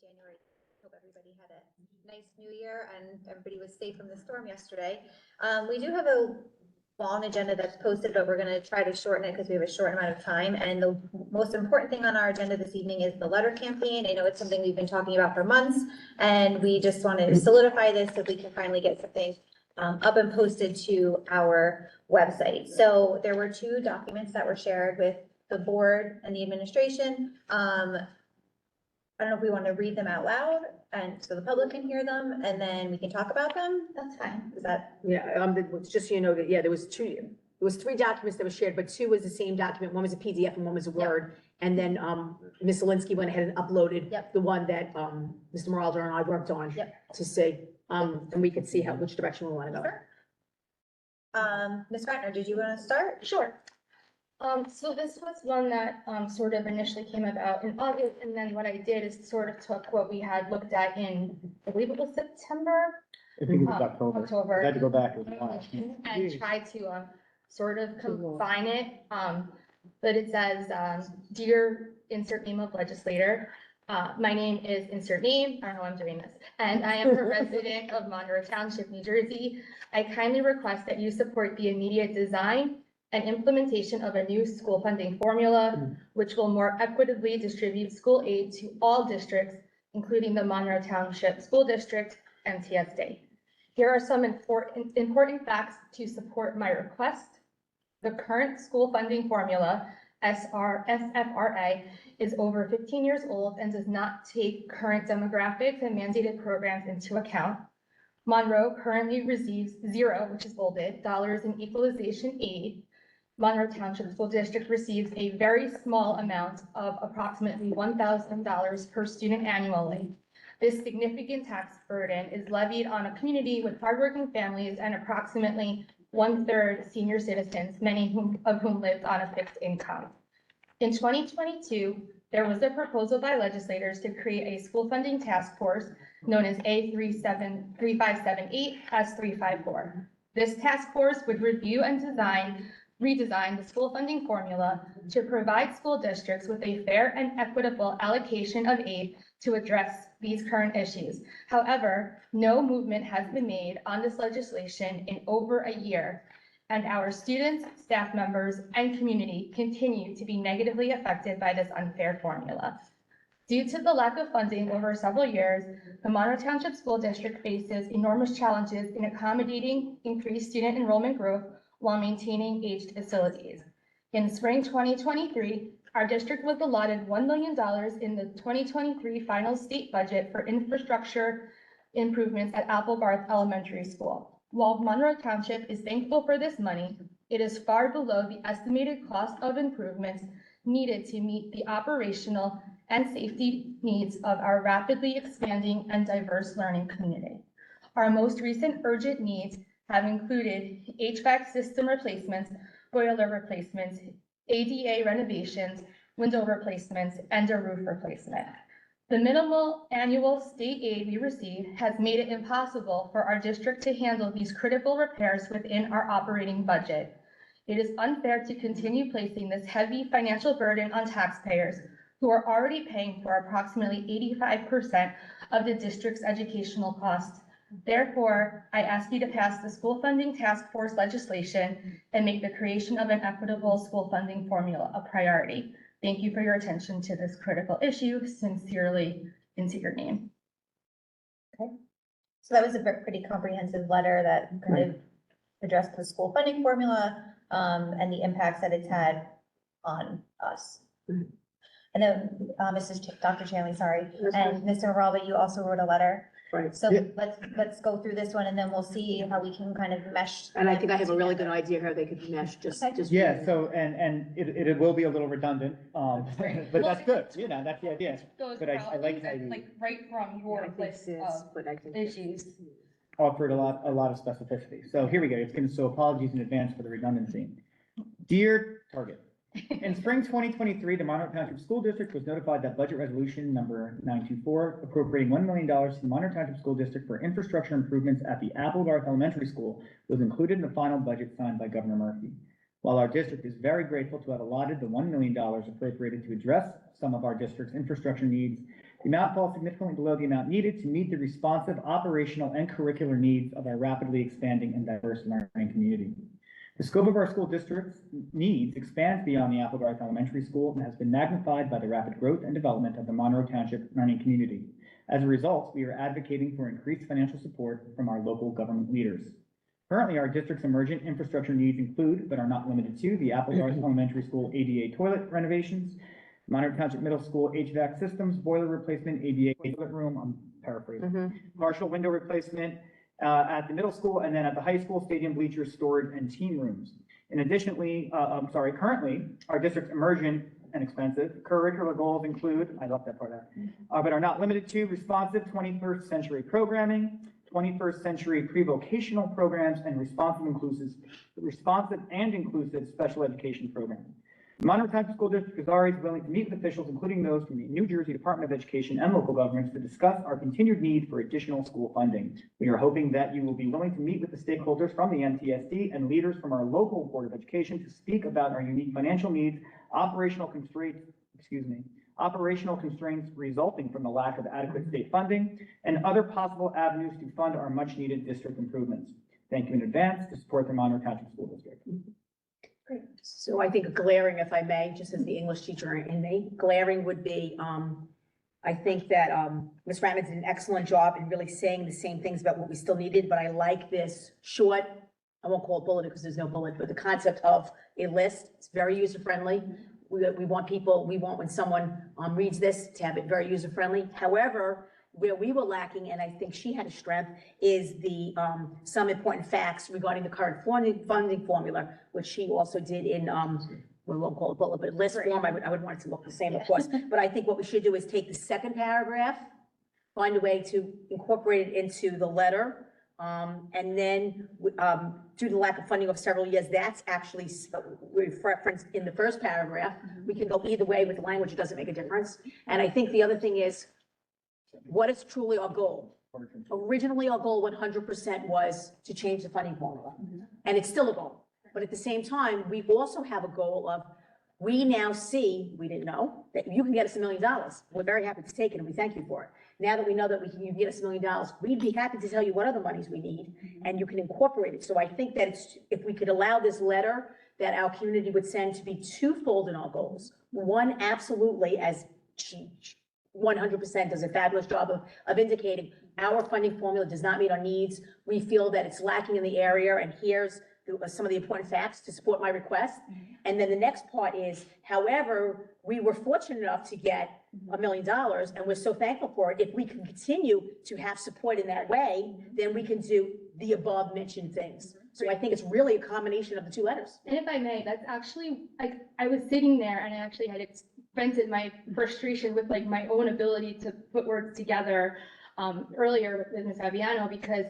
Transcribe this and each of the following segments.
January. Hope everybody had a nice new year and everybody was safe from the storm yesterday. We do have a long agenda that's posted, but we're going to try to shorten it because we have a short amount of time. And the most important thing on our agenda this evening is the letter campaign. I know it's something we've been talking about for months, and we just want to solidify this so we can finally get something up and posted to our website. So there were two documents that were shared with the board and the administration. I don't know if we want to read them out loud and so the public can hear them and then we can talk about them. That's fine. Is that? Yeah, just so you know that, yeah, there was three documents that were shared, but two was the same document. One was a PDF and one was a Word. And then, Ms. Zelinsky went ahead and uploaded the one that, Mr. Monroe and I worked on to see, and we could see which direction we want to go. Sure. Ms. Ratner, did you want to start? Sure. So this was one that sort of initially came about in August, and then what I did is sort of took what we had looked at in, I believe it was September. I think it was October. I had to go back. And try to sort of combine it. But it says, dear insert name of legislator, my name is insert name. I don't know why I'm doing this. And I am a resident of Monroe Township, New Jersey. I kindly request that you support the immediate design and implementation of a new school funding formula, which will more equitably distribute school aid to all districts, including the Monroe Township School District and TSD. Here are some important facts to support my request. The current school funding formula, SFRA, is over 15 years old and does not take current demographics and mandated programs into account. Monroe currently receives $0, which is bolded, dollars in equalization aid. Monroe Township School District receives a very small amount of approximately $1,000 per student annually. This significant tax burden is levied on a community with hardworking families and approximately 1/3 senior citizens, many of whom lived on a fixed income. In 2022, there was a proposal by legislators to create a school funding task force known as A3578 S354. This task force would review and redesign the school funding formula to provide school districts with a fair and equitable allocation of aid to address these current issues. However, no movement has been made on this legislation in over a year, and our students, staff members, and community continue to be negatively affected by this unfair formula. Due to the lack of funding over several years, the Monroe Township School District faces enormous challenges in accommodating increased student enrollment growth while maintaining aged facilities. In spring 2023, our district was allotted $1 million in the 2023 final state budget for infrastructure improvements at Applegarth Elementary School. While Monroe Township is thankful for this money, it is far below the estimated cost of improvements needed to meet the operational and safety needs of our rapidly expanding and diverse learning community. Our most recent urgent needs have included HVAC system replacements, boiler replacements, ADA renovations, window replacements, and a roof replacement. The minimal annual state aid we receive has made it impossible for our district to handle these critical repairs within our operating budget. It is unfair to continue placing this heavy financial burden on taxpayers who are already paying for approximately 85% of the district's educational costs. Therefore, I ask you to pass the school funding task force legislation and make the creation of an equitable school funding formula a priority. Thank you for your attention to this critical issue. Sincerely, insert your name. Okay. So that was a pretty comprehensive letter that kind of addressed the school funding formula and the impacts that it's had on us. And then Dr. Chanley, sorry, and Mr. Monroe, you also wrote a letter. Right. So let's go through this one and then we'll see how we can kind of mesh. And I think I have a really good idea how they could mesh, just. Yeah, so, and it will be a little redundant, but that's good, you know, that's the idea. But I like how you like right from your list of issues. offered a lot of specificity. So here we go. So apologies in advance for the redundancy. Dear Target, in spring 2023, the Monroe Township School District was notified that budget resolution number 924 appropriating $1 million to the Monroe Township School District for infrastructure improvements at the Applegarth Elementary School was included in the final budget signed by Governor Murphy. While our district is very grateful to have allotted the $1 million appropriated to address some of our district's infrastructure needs, the amount falls significantly below the amount needed to meet the responsive operational and curricular needs of our rapidly expanding and diverse learning community. The scope of our school district's needs expands beyond the Applegarth Elementary School and has been magnified by the rapid growth and development of the Monroe Township learning community. As a result, we are advocating for increased financial support from our local government leaders. Currently, our district's emergent infrastructure needs include, but are not limited to, the Applegarth Elementary School ADA toilet renovations, Monroe Township Middle School HVAC systems, boiler replacement, ADA toilet room, I'm paraphrasing, partial window replacement at the middle school, and then at the high school, stadium bleachers, storage, and team rooms. Currently, our district's emergent and expensive curricular goals include, I left that part out, but are not limited to responsive 21st century programming, 21st century pre-vocational programs, and responsive and inclusive special education programs. The Monroe Township School District is always willing to meet with officials, including those from the New Jersey Department of Education and local governments, to discuss our continued need for additional school funding. We are hoping that you will be willing to meet with the stakeholders from the MTSD and leaders from our local Board of Education to speak about our unique financial needs, operational constraints resulting from the lack of adequate state funding, and other possible avenues to fund our much-needed district improvements. Thank you in advance to support the Monroe Township School District. Great. So I think glaring, if I may, just as the English teacher in me, glaring would be, I think that Ms. Ratman did an excellent job in really saying the same things about what we still needed, but I like this short, I won't call it bullet because there's no bullet, but the concept of a list. It's very user-friendly. We want when someone reads this to have it very user-friendly. However, where we were lacking, and I think she had a strength, is the some important facts regarding the current funding formula, which she also did in, we won't call it bullet, but list form. I would want it to look the same, of course. But I think what we should do is take the second paragraph, find a way to incorporate it into the letter, and then due to the lack of funding of several years, that's actually referenced in the first paragraph. We can go either way with the language, it doesn't make a difference. And I think the other thing is, what is truly our goal? Originally, our goal 100% was to change the funding formula, and it's still a goal. But at the same time, we also have a goal of, we now see, we didn't know, that you can get us $1 million. We're very happy to take it, and we thank you for it. Now that we know that you can get us $1 million, we'd be happy to tell you what other monies we need, and you can incorporate it. So I think that if we could allow this letter that our community would send to be twofold in our goals. One, absolutely, as she 100% does a fabulous job of indicating, our funding formula does not meet our needs. We feel that it's lacking in the area, and here's some of the important facts to support my request. And then the next part is, however, we were fortunate enough to get $1 million, and we're so thankful for it. If we can continue to have support in that way, then we can do the above mentioned things. So I think it's really a combination of the two letters. And if I may, that's actually, I was sitting there and I actually had vented my frustration with like my own ability to put words together earlier with Ms. Aviano, because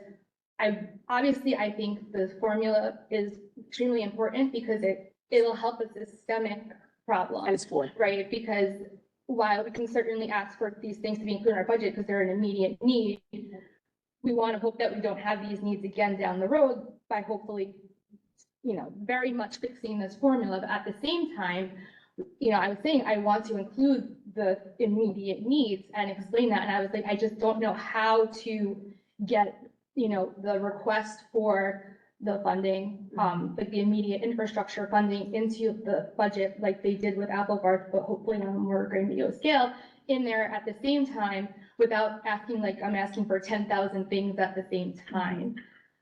I think the formula is extremely important because it'll help a systemic problem. And it's flawed. Right, because while we can certainly ask for these things to be included in our budget because they're an immediate need, we want to hope that we don't have these needs again down the road by hopefully, very much fixing this formula. But at the same time, I was saying I want to include the immediate needs and explain that. And I was like, I just don't know how to get, the request for the funding, like the immediate infrastructure funding into the budget like they did with Applegarth, but hopefully on a more grandiose scale in there at the same time without asking, like I'm asking for 10,000 things at the same time.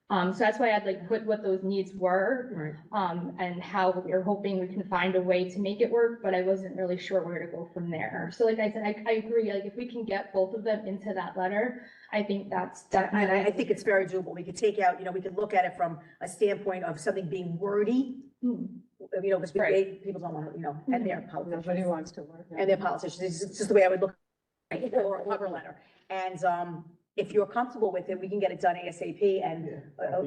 So that's why I'd put what those needs were, and how we're hoping we can find a way to make it work, but I wasn't really sure where to go from there. So like I said, I agree, if we can get both of them into that letter, I think that's definitely. And I think it's very doable. We could take out, we could look at it from a standpoint of something being wordy, because people don't want to, and they're politicians. Nobody wants to work. And they're politicians. It's just the way I would look at it, or a cover letter. And if you're comfortable with it, we can get it done ASAP and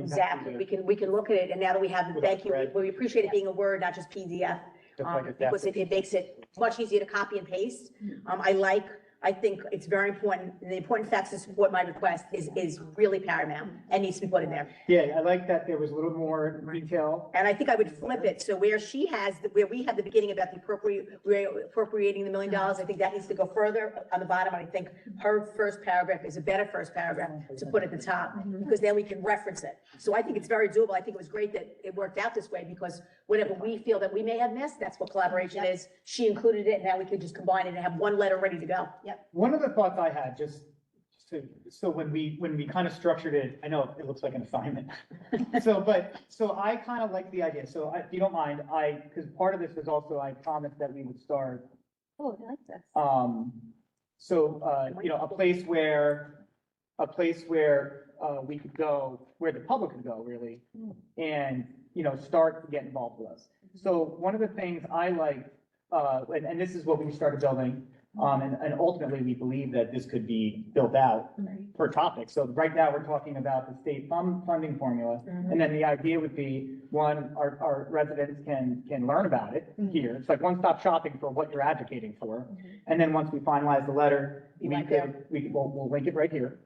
zap. We can look at it. And now that we have the thank you, we appreciate it being a word, not just PDF, because it makes it much easier to copy and paste. I I think it's very important. The important facts to support my request is really paramount and needs to be put in there. Yeah, I like that there was a little more detail. And I think I would flip it. So where she has, where we have the beginning about the we're appropriating the $1 million, I think that needs to go further on the bottom. I think her first paragraph is a better first paragraph to put at the top, because then we can reference it. So I think it's very doable. I think it was great that it worked out this way, because whatever we feel that we may have missed, that's what collaboration is. She included it, and now we could just combine it and have one letter ready to go. Yep. One of the thoughts I had, so when we kind of structured it, I know it looks like an assignment. So I kind of like the idea. So if you don't mind, because part of this was also, I promised that we would start, Oh, I like this. a place where we could go, where the public could go, really, and, start to get involved with us. So one of the things I like, and this is what we started building, and ultimately, we believe that this could be built out per topic. So right now, we're talking about the state funding formula. And then the idea would be, one, our residents can learn about it here. It's like one-stop shopping for what you're advocating for. And then once we finalize the letter, we'll link it right here.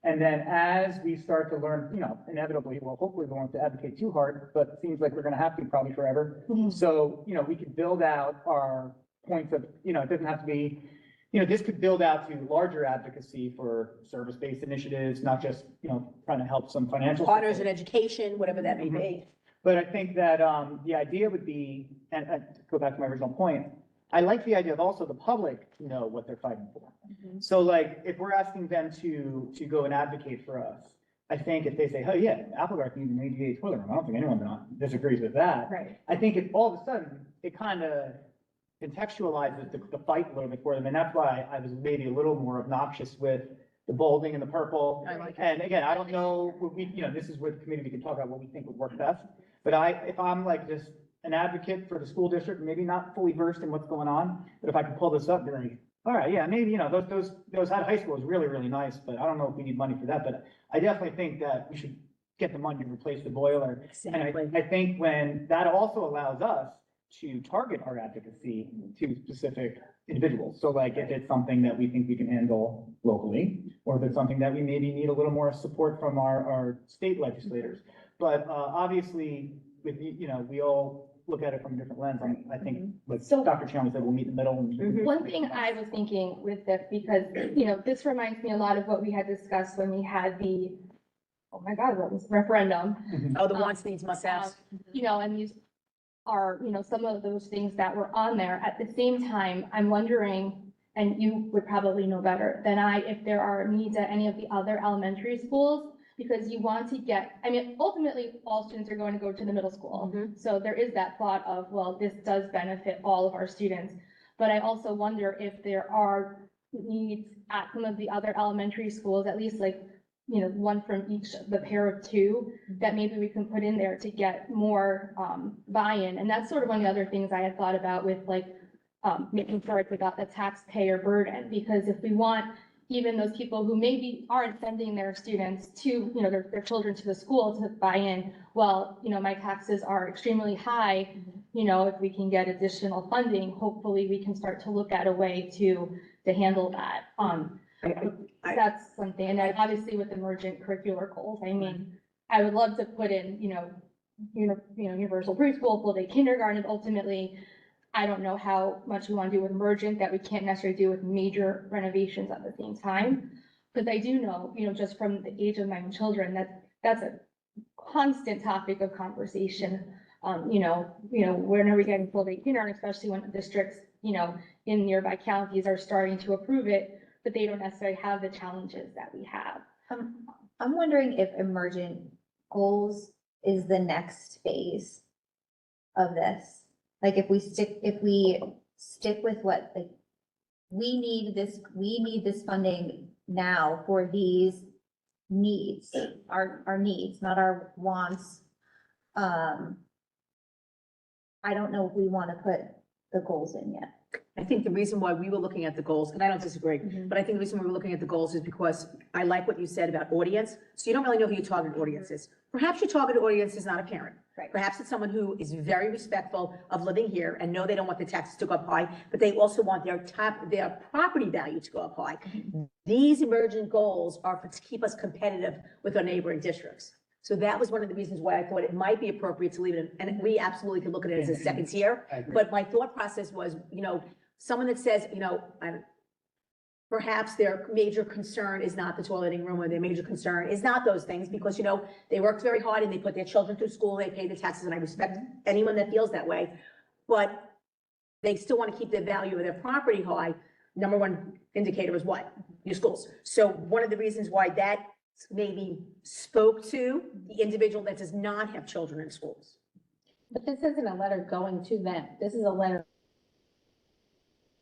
And then as we start to learn, inevitably, well, hopefully we won't have to advocate too hard, but it seems like we're gonna have to probably forever. So, we could build out our points of, it doesn't have to be, this could build out to larger advocacy for service-based initiatives, not just, trying to help some financial. Partners in education, whatever that may be. But I think that, the idea would be, and to go back to my original point, I like the idea of also the public know what they're fighting for. So like, if we're asking them to go and advocate for us, I think if they say, oh yeah, Applegarth needs an ADA toilet room, I don't think anyone disagrees with that. Right. I think if all of a sudden, it kind of contextualizes the fight a little bit for them, and that's why I was maybe a little more obnoxious with the bolding and the purple. I like it. And again, I don't know, this is where the committee, we can talk about what we think would work best. But if I'm like just an advocate for the school district, maybe not fully versed in what's going on, but if I can pull this up, be like, all right, yeah, maybe, those at high school is really, really nice, but I don't know if we need money for that, but I definitely think that we should get the money to replace the boiler. Exactly. And I think when that also allows us to target our advocacy to specific individuals. So like if it's something that we think we can handle locally, or if it's something that we maybe need a little more support from our state legislators. But obviously, with, we all look at it from a different lens. I think, like So- Dr. Chandler said, we'll meet in the middle. And One thing I was thinking with this, because, this reminds me a lot of what we had discussed when we had the, oh my God, what was referendum? Oh, the wants, needs, must haves. And these are, some of those things that were on there. At the same time, I'm wondering, and you would probably know better than I, if there are needs at any of the other elementary schools, because you want to ultimately, all students are going to go to the middle school. So there is that thought of, well, this does benefit all of our students. But I also wonder if there are needs at some of the other elementary schools, at least like, one from each, the pair of two, that maybe we can put in there to get more buy-in. And that's sort of one of the other things I had thought about with making sure it's without the taxpayer burden, because if we want even those people who maybe aren't sending their students to, their children to the school to buy in, well, my taxes are extremely high, if we can get additional funding, hopefully we can start to look at a way to handle that. That's something, and then obviously with emergent curricular goals, I would love to put in, universal preschool, full day kindergarten, ultimately, I don't know how much we want to do with emergent that we can't necessarily do with major renovations at the same time. Because I do know, just from the age of my own children, that's a constant topic of conversation. When are we getting full day kindergarten, especially when districts, in nearby counties are starting to approve it, but they don't necessarily have the challenges that we have. I'm wondering if emergent goals is the next phase of this. Like if we stick with what, like, we need this funding now for these needs, our needs, not our wants. I don't know if we want to put the goals in yet. I think the reason why we were looking at the goals, and I don't disagree, but I think the reason we were looking at the goals is because I like what you said about audience. So you don't really know who your target audience is. Perhaps your target audience is not a parent. Right. Perhaps it's someone who is very respectful of living here and know they don't want the taxes to go up high, but they also want their property value to go up high. These emergent goals are to keep us competitive with our neighboring districts. So that was one of the reasons why I thought it might be appropriate to leave it in, and we absolutely could look at it as a second tier. I agree. But my thought process was, someone that says, perhaps their major concern is not the toileting room, or their major concern is not those things, because, they worked very hard and they put their children through school, they pay the taxes, and I respect anyone that feels that way. But they still want to keep the value of their property high. Number one indicator is what? Your schools. So one of the reasons why that maybe spoke to the individual that does not have children in schools. But this isn't a letter going to them. This is a letter.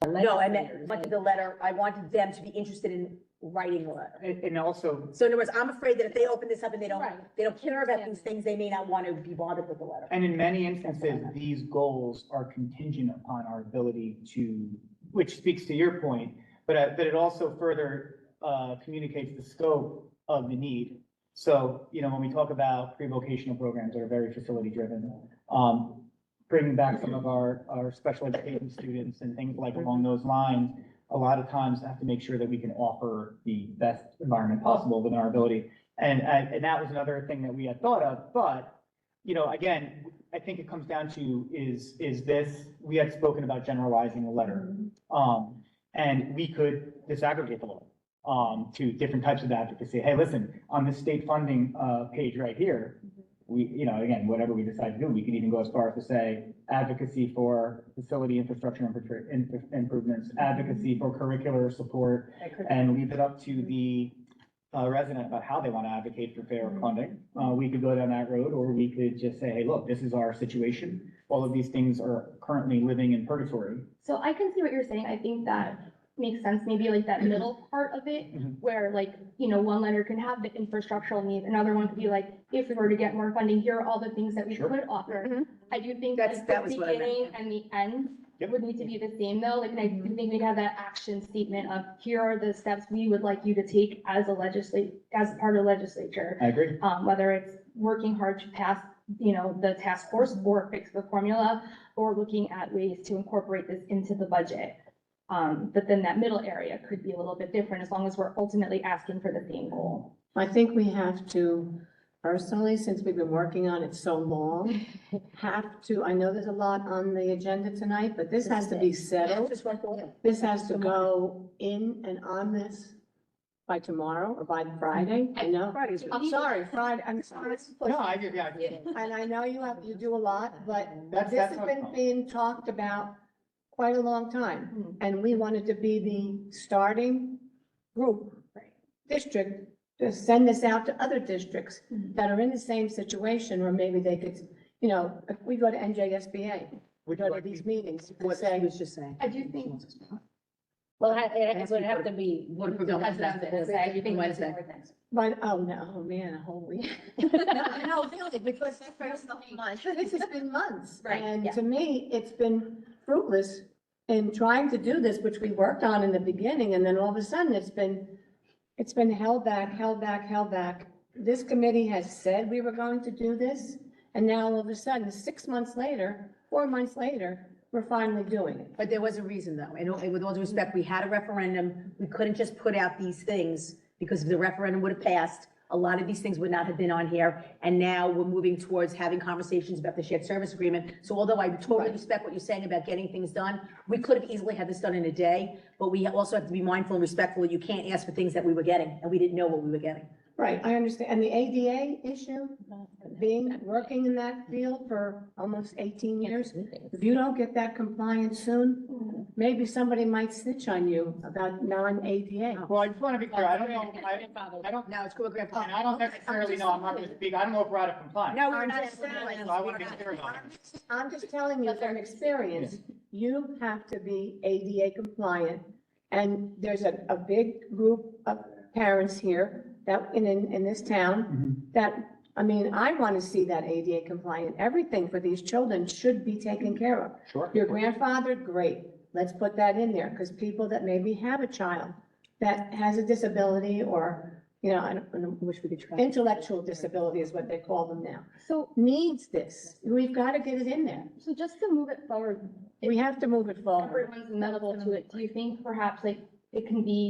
No, I wanted the letter, I wanted them to be interested in writing a letter. And also, So in other words, I'm afraid that if they open this up and they Right. don't care about these things, they may not want to be bothered with the letter. and in many instances, these goals are contingent upon our ability to, which speaks to your point, but it also further communicates the scope of the need. So, when we talk about pre-vocational programs that are very facility driven, bringing back some of our special education students and things like along those lines, a lot of times have to make sure that we can offer the best environment possible within our ability. And that was another thing that we had thought of, but, again, I think it comes down to is this, we had spoken about generalizing the letter. And we could disaggregate the letter, to different types of advocacy. Hey, listen, on this state funding, page right here, we, again, whatever we decide to do, we could even go as far as to say advocacy for facility infrastructure improvements, advocacy for curricular support, and leave it up to the resident about how they want to advocate for fair funding. We could go down that road, or we could just say, hey, look, this is our situation. All of these things are currently living in purgatory. So I can see what you're saying. I think that makes sense, maybe like that middle part of it, Mhm. where one letter can have the infrastructural needs, another one could be like, if we were to get more funding, here are all the things that we Sure. could offer. Mhm. I do think That that was the what I meant. beginning and the end Yep. would need to be the same though, and I do think we'd have that action statement of, here are the steps we would like you to take as as part of the legislature. I agree. Whether it's working hard to pass, the task force or fix the formula, or looking at ways to incorporate this into the budget. But then that middle area could be a little bit different as long as we're ultimately asking for the same goal. I think we have to, personally, since we've been working on it so long, I know there's a lot on the agenda tonight, but this has to be settled. This has to go in and on this by tomorrow or by Friday, I know. I'm sorry, Friday, I'm sorry. No, I agree, yeah. And I know you do a lot, but That's this has not been fun. being talked about quite a long time. And we wanted to be the starting group, district, to send this out to other districts that are in the same situation, or maybe they could, if we go to NJSBA, Would go you to like these me- meetings, and What say, he was just saying. I do think. well, it would have to be. That's what I was gonna say. You think Wednesday. But, oh, no, oh, man, a whole week. No, really, because this has been months. Right, And yeah. to me, it's been fruitless in trying to do this, which we worked on in the beginning, and then all of a sudden, it's been held back, held back, held back. This committee has said we were going to do this, and now all of a sudden, 6 months later, 4 months later, we're finally doing it. But there was a reason though, and with all due respect, we had a referendum, we couldn't just put out these things, because if the referendum would have passed, a lot of these things would not have been on here, and now we're moving towards having conversations about the shared service agreement. So although I totally respect what you're saying about getting things done, we could have easily had this done in a day, but we also have to be mindful and respectful that you can't ask for things that we were getting, and we didn't know what we were getting. Right, I understand. And the ADA issue, working in that field for almost 18 years, if you don't get that compliant soon, maybe somebody might snitch on you about non-ADA. Well, I just want to be clear, I don't know, I don't, No, it's cool, Grandpa. and I don't necessarily know, I'm not going to speak, I don't know if we're out of compliance. No, we're I'm not. just saying. So I want to be clear about it. I'm just telling you from experience, you have to be ADA compliant. And there's a big group of parents here that in this town that, I mean, I want to see that ADA compliant. Everything for these children should be taken care of. Sure. Your grandfather, great. Let's put that in there because people that maybe have a child that has a disability or, you know, I Wish we could try. intellectual disability is what they call them now, So, needs this. We've got to get it in there. so just to move it forward, We have to move it forward. everyone's amenable to it, do you think perhaps like it can be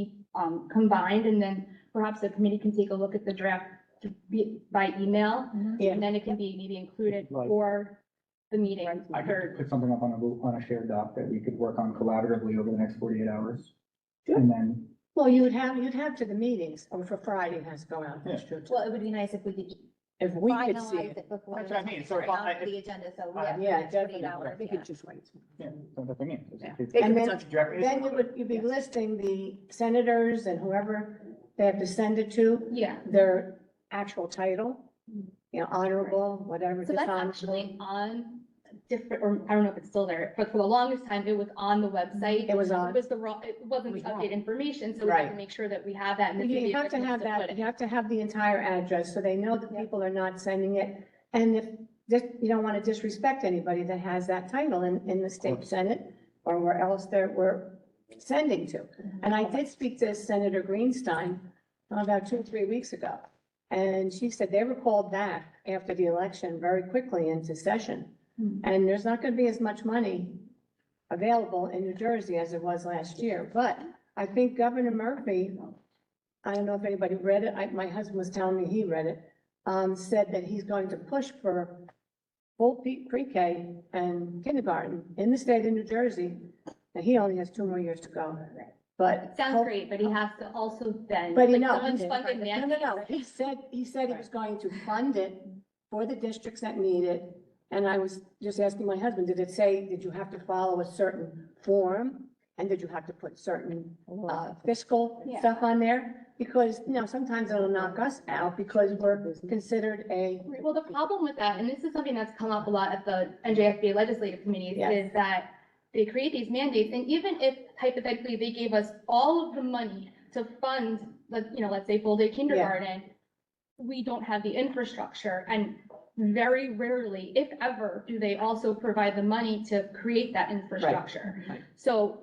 combined and then perhaps the committee can take a look at the draft to be by email? Yeah. And then it can be maybe included Right. for the meeting. I could or- put something up on a shared doc that we could work on collaboratively over the next 48 hours. Sure. And then, Well, you'd have to the meetings, or for Friday it has to go out, that's true. too. Well, it would be nice if we could If we could see finalize it. it before. That's what I mean, so if it's I- on the agenda, so we I- have. Yeah, the next 48 definitely. hours, We yeah. could just wait. yeah, that's what I mean. Yeah. And then- It's direct- Then you'd be listing the senators and whoever they have to send it to, Yeah, their actual title, you know, honorable, whatever. so that's dishonorable. actually on different, or I don't know if it's still there, but for the longest time, it was on the website. It was It on. was the wrong, it wasn't It was wrong. updated information, so we have to Right. make sure that we have that. And this would be You a have to good have place put that, it. you have to have the entire address, so they know that people are not sending it. And if, you don't want to disrespect anybody that has that title in the state senate, or where else we're sending to. And I did speak to Senator Greenstein about 2 or 3 weeks ago. And she said they were called back after the election very quickly into session. And there's not going to be as much money available in New Jersey as there was last year. But I think Governor Murphy, I don't know if anybody read it, my husband was telling me he read it, said that he's going to push for full pre-K and kindergarten in the state of New Jersey. And he only has 2 more years to go, but. Sounds great, but he has to also then. But you like, know, someone's funding no, that. no, no, he said he was going to fund it for the districts that need it. And I was just asking my husband, did it say, did you have to follow a certain form? And did you have to put certain fiscal Yeah. stuff on there? Because, you know, sometimes it'll knock us out because we're considered a, Well, the problem with that, and this is something that's come up a lot at the NJSBA legislative committees, Yeah. is that they create these mandates, and even if hypothetically they gave us all of the money to fund, let's say full day kindergarten, we don't have the infrastructure, and very rarely, if ever, do they also provide the money to create that infrastructure. Right. So,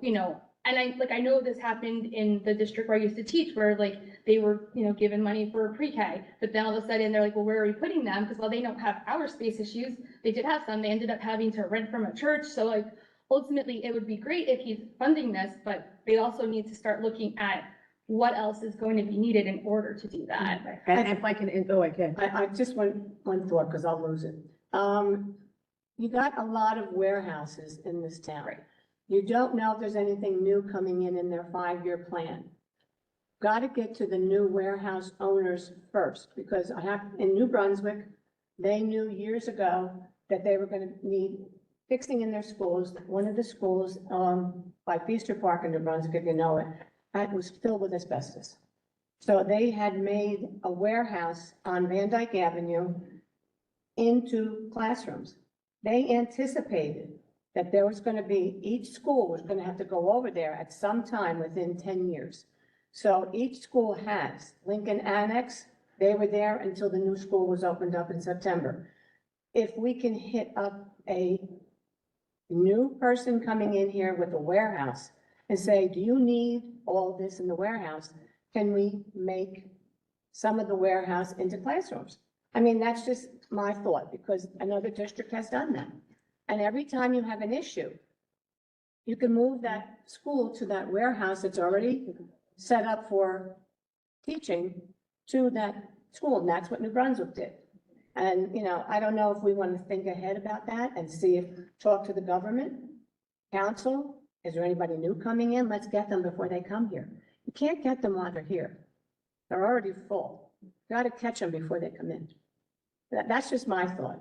and I know this happened in the district where I used to teach, where they were, given money for pre-K, but then all of a sudden they're like, well, where are we putting them? Because while they don't have our space issues, they did have some, they ended up having to rent from a church, so ultimately, it would be great if he's funding this, but they also need to start looking at what else is going to be needed in order to do that. And if I can, I can. I just one thought, because I'll lose it. You got a lot of warehouses in this town. Right. You don't know if there's anything new coming in their 5-year plan. Got to get to the new warehouse owners first, because in New Brunswick, they knew years ago that they were going to need fixing in their schools. One of the schools, by Feaster Park in New Brunswick, if you know it, that was filled with asbestos. So they had made a warehouse on Van Dyke Avenue into classrooms. They anticipated that there was going to be, each school was going to have to go over there at some time within 10 years. So each school has Lincoln Annex, they were there until the new school was opened up in September. If we can hit up a new person coming in here with a warehouse and say, do you need all this in the warehouse? Can we make some of the warehouse into classrooms? I mean, that's just my thought, because another district has done that. And every time you have an issue, you can move that school to that warehouse that's already set up for teaching to that school, and that's what New Brunswick did. And, I don't know if we want to think ahead about that and see if, talk to the government, council, is there anybody new coming in? Let's get them before they come here. You can't get them while they're here. They're already full. Got to catch them before they come in. That's just my thought,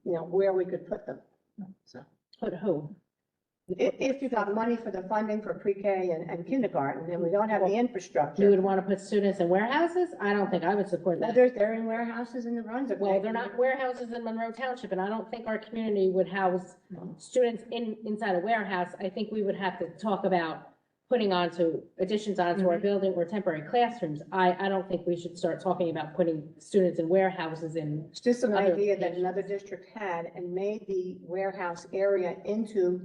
where we could put them. So But who? if you got money for the funding for pre-K and kindergarten, and we don't have the You infrastructure. would want to put students in warehouses? I don't think I would support Well, that. they're in warehouses in New Brunswick. Well, they're not warehouses in Monroe Township, and I don't think our community would house students inside a warehouse. I think we would have to talk about putting additions onto our building or temporary classrooms. I don't think we should start talking about putting students in warehouses in. It's just an other idea that locations. another district had and made the warehouse area into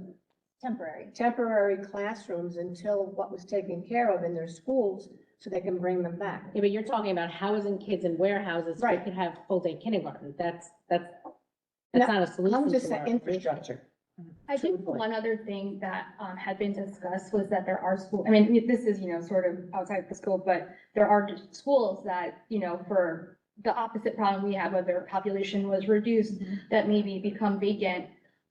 Temporary. temporary classrooms until what was taken care of in their schools, so they can bring them back. Yeah, but you're talking about housing kids in warehouses, we Right. could have full-day kindergarten, that's No, not a solution I'm just to saying our infrastructure. I think one other thing that had been discussed was that there are school, I mean, this is, sort of outside the scope, but there are schools that, for the opposite problem we have, where their population was reduced, that maybe become vacant.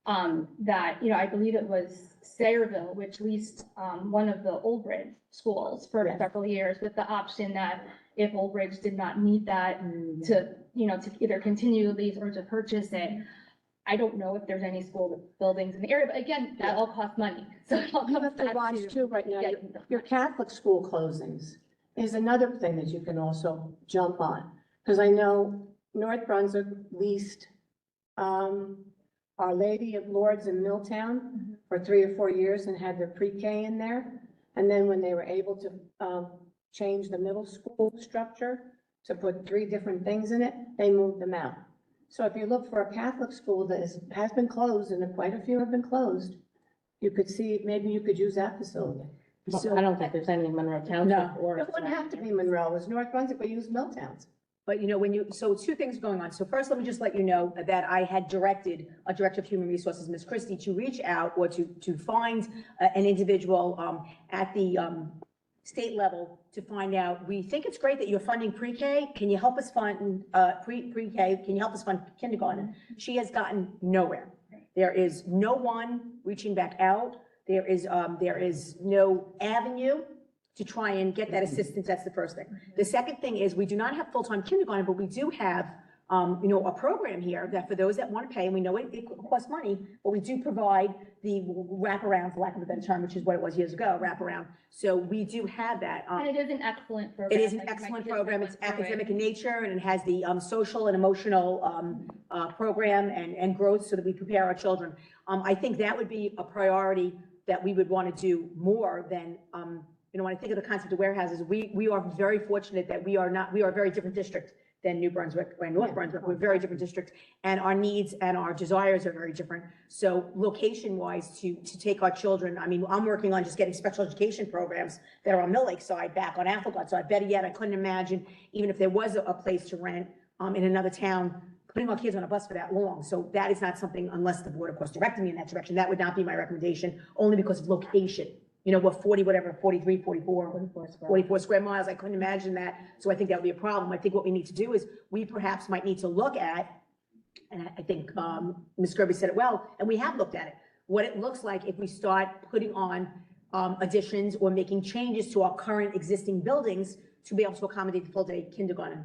That, I believe it was Sayreville, which leased one of the Old Bridge schools for Yes. several years, with the option that if Old Bridge did not need that to, to either continue the lease or to purchase it. I don't know if there's any school buildings in the area, but again, that all costs money. So it all You comes have to back watch too right now, your Catholic school closings is another thing that you can also jump on. Because I know North Brunswick leased, Our Lady of Lourdes in Milltown for 3 or 4 years and had their pre-K in there. And then when they were able to, change the middle school structure to put 3 different things in it, they moved them out. So if you look for a Catholic school that has been closed, and quite a few have been closed, you could see, maybe you could use that facility. So I don't think there's any in Monroe Township No. or. it wouldn't have to be Monroe, it's North Brunswick, we use Milltowns. But so 2 things going on. So first, let me just let you know that I had directed a Director of Human Resources, Ms. Christie, to reach out or to find an individual at the state level to find out, we think it's great that you're funding pre-K. Can you help us fund pre-K? Can you help us fund kindergarten? She has gotten nowhere. There is no one reaching back out. There is no avenue to try and get that assistance. That's the first thing. The second thing is we do not have full-time kindergarten, but we do have, a program here that for those that want to pay, and we know it costs money, but we do provide the wraparound, for lack of a better term, which is what it was years ago, wraparound. So we do have that. And it is an excellent program. It is an Like, my excellent kids program. went It's through it. academic in nature, and it has the social and emotional program and growth so that we prepare our children. I think that would be a priority that we would want to do more than, when I think of the concept of warehouses, we are very fortunate that we are a very different district than New Brunswick or North Brunswick. We're a very different district, and our needs and our desires are very different. So location-wise, to take our children, I mean, I'm working on just getting special education programs that are on Mill Lake side back on Applegate. So better yet, I couldn't imagine, even if there was a place to rent in another town, putting our kids on a bus for that long. So that is not something, unless the board, of course, directed me in that direction, that would not be my recommendation, only because of location. We're 43, 44 square miles. I couldn't imagine that. So I think that would be a problem. I think what we need to do is we perhaps might need to look at, and I think Ms. Kirby said it well, and we have looked at it, what it looks like if we start putting on additions or making changes to our current existing buildings to be able to accommodate the full-day kindergarten.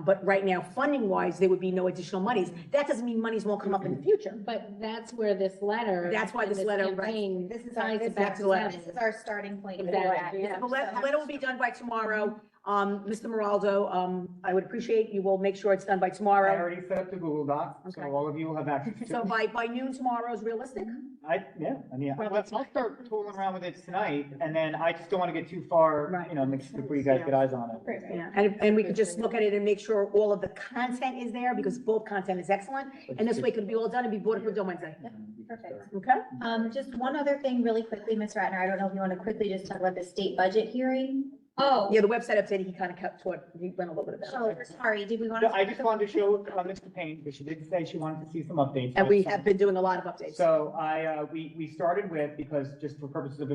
But right now, funding-wise, there would be no additional monies. That doesn't mean monies won't come up in the future. But that's where this letter. That's why and this letter, right. campaign This is our, ties this it back is to the letter. this is our starting point. Exactly, The letter will be done by tomorrow. Mr. Moraldo, I would appreciate you will make sure it's done by I tomorrow. already set up the Google Doc, so Okay. all of you will have access to So it. by noon tomorrow is realistic? I'll start tooling around with it tonight, and then I just don't want to get too far, Right. before you guys get eyes on it. Yeah, and we could just look at it and make sure all of the content is there, because both content is excellent. And this way it could be all done and be board approved on Wednesday. Perfect. Okay? Just one other thing really quickly, Ms. Ratner, I don't know if you want to quickly just talk about the state budget hearing. Oh, Yeah, the website update, he kind of he went a little bit about Oh, it. sorry, did we want No, to? I just wanted to show Mr. Payne, because she did say she wanted to see some updates. And we have been doing a lot of updates. So we started with, because just for purposes of,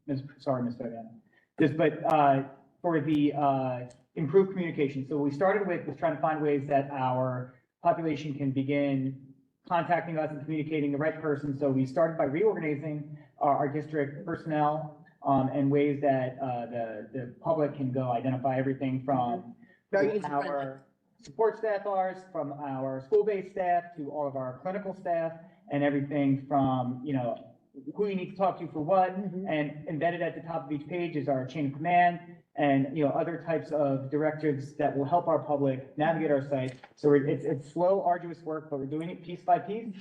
Ms. Fabian, for the improved communication. So what we started with was trying to find ways that our population can begin contacting us and communicating the right person. So we started by reorganizing our district personnel and ways that the public can go identify everything from Very who user-friendly. our support staff are, from our school-based staff to all of our clinical staff, and everything from, who you need to talk to for what, and embedded at the top of each page is our chain of command and, other types of directives that will help our public navigate our site. So it's slow, arduous work, but we're doing it piece by piece.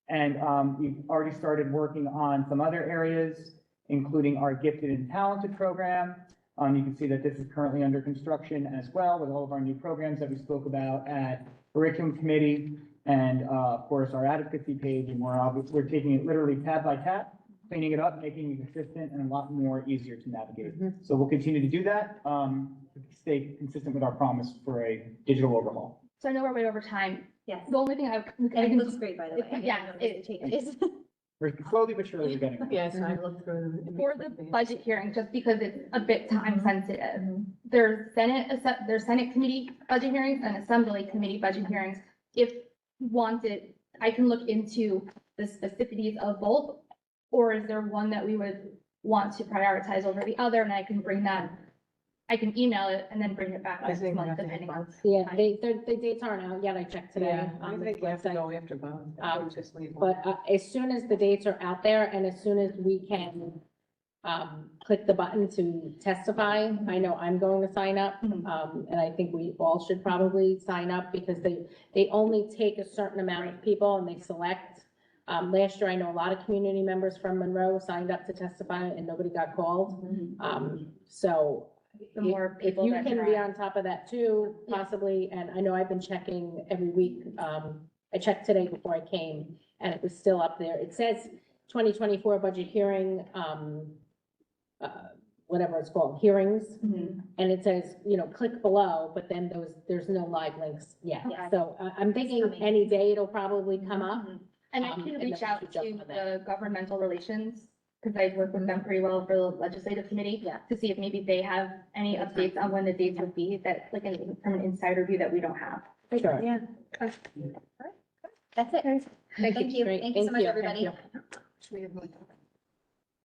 And we've already started working on some other areas, including our gifted and talented program. You can see that this is currently under construction as well, with all of our new programs that we spoke about at curriculum committee, and of course our advocacy page, and we're taking it literally tab by tab cleaning it up, making it consistent and a lot more easier to navigate. Mhm. So we'll continue to do that, stay consistent with our promise for a digital overhaul. So I know we're way over time. Yes. The only thing I And it can, looks great, by the way. Yeah, We're slowly but surely getting there. Yes, I looked through them. for the budget hearing, just because it's a bit time sensitive, Mhm. there's Senate committee budget hearings and Assembly committee budget hearings. If wanted, I can look into the specificities of both, or is there one that we would want to prioritize over the other, and I can bring that, I can email it and then bring it back I next think we month, have to have depending on. both. Yeah, the dates aren't out yet. I checked today. Yeah, I on the think we have to website. go after both. I would just leave one. But as soon as the dates are out there and as soon as we can click the button to testify, I know I'm going to sign up. And I think we all should probably sign up because they only take a certain amount of people and they select. Last year, I know a lot of community members from Monroe signed up to testify and nobody got called. So The more if people you that can be interact. on top of that too, possibly, and I know I've been checking every week. I checked today before I came and it was still up there. It says 2024 budget hearing, whatever it's called, hearings. Mhm. And it says, click below, but then there's no live links yet. Okay. So I'm thinking coming. any day it'll probably come up. And I And can then reach we out should jump to on that. the governmental relations, because I work with them pretty well for the legislative committee. Yeah. To see if maybe they have any updates on when the dates would be, that, like, from an insider view that we don't have. Sure. Yeah. That's it. Thank you. Great. Thank you so much, Thank you. everybody. We have one.